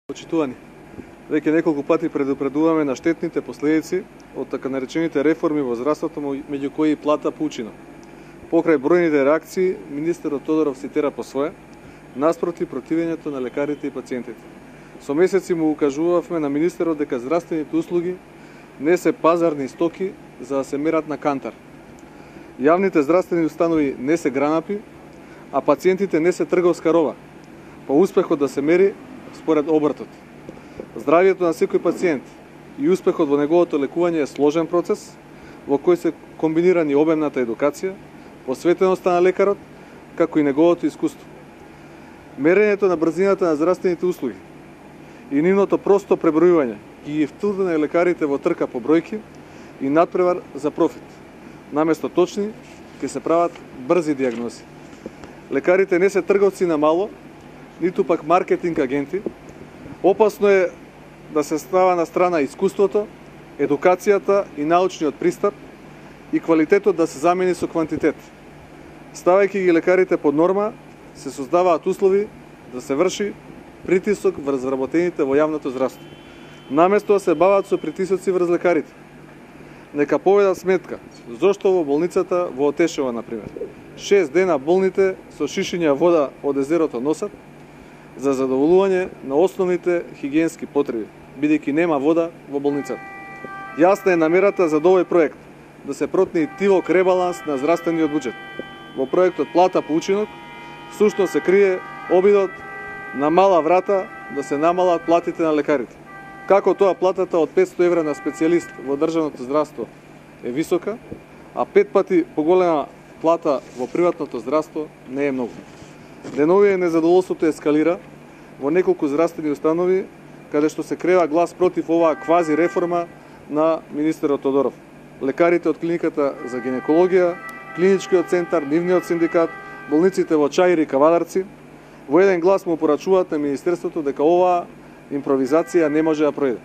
Почитувани, веќе неколку пати предупредуваме на штетните последици од така наречените реформи во здравството, меѓу кои и плата по учинок. Покрај бројните реакции, министерот Тодоров си тера по свое, наспроти противењето на лекарите и пациентите. Со месеци му укажувавме на министерот дека здравствените услуги не се пазарни стоки за да се мерат на кантар. Јавните здравствени установи не се гранапи, а пациентите не се трговска роба, по успехот да се мери според обртот. Здравието на секој пациент и успехот во неговото лекување е сложен процес во кој се комбинирани обемната едукација, посветеноста на лекарот, како и неговото искуство. Мерењето на брзината на здравствените услуги и нивното просто пребројување ги втурна лекарите во трка по бројки и надпревар за профит. Наместо точни, ќе се прават брзи дијагнози. Лекарите не се трговци на мало, ниту пак маркетинг агенти. Опасно е да се става на страна искуството, едукацијата и научниот пристап и квалитетот да се замени со квантитет. Ставајќи ги лекарите под норма, се создаваат услови да се врши притисок врз вработените во јавното здравство. Наместо да се бават со притисоци врз лекарите. Нека поведат сметка зошто во болницата во Отешева, например, 6 дена болните со шишиња вода од езерото носат за задоволување на основните хигиенски потреби, бидејќи нема вода во болницата. Јасна е намерата за овој проект да се протне тивок ребаланс на здравствениот буџет. Во проектот плата по учинок всушност се крие обидот на мала врата да се намалат платите на лекарите. Како тоа платата од 500 евра на специјалист во државното здравство е висока, а 5 пати поголема плата во приватното здравство не е многу. Деновие незадоволството ескалира во неколку здравствени установи, каде што се крева глас против оваа квази реформа на министерот Тодоров. Лекарите од клиниката за гинекологија, клиничкиот центар, нивниот синдикат, болниците во Чаир и Кавадарци, во еден глас му порачуваат на министерството дека оваа импровизација не може да пројде.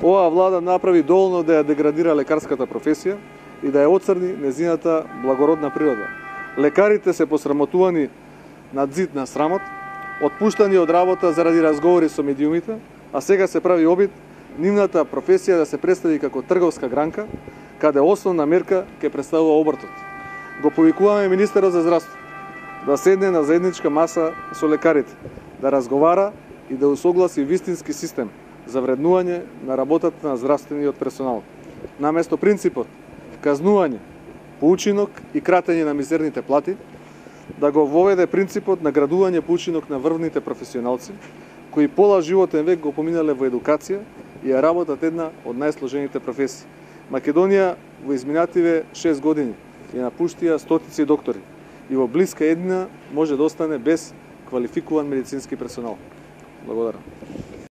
Оваа влада направи доволно да ја деградира лекарската професија и да ја оцрни незината благородна природа. Лекарите се посрамотувани на зид на срамот, отпуштани од работа заради разговори со медиумите, а сега се прави обид нивната професија да се представи како трговска гранка, каде основна мерка ќе представува обртот. Го повикуваме министерот за здравство да седне на заедничка маса со лекарите, да разговара и да усогласи вистински систем за вреднување на работата на здравствениот персонал. Наместо принципот казнување по учинок и кратење на мизерните плати, да го воведе принципот на градување по учинок на врвните професионалци, кои пола животен век го поминале во едукација и ја работат една од најсложените професии. Македонија во изминативе 6 години ја напуштија стотици доктори и во блиска еднина може да остане без квалификуван медицински персонал. Благодарам.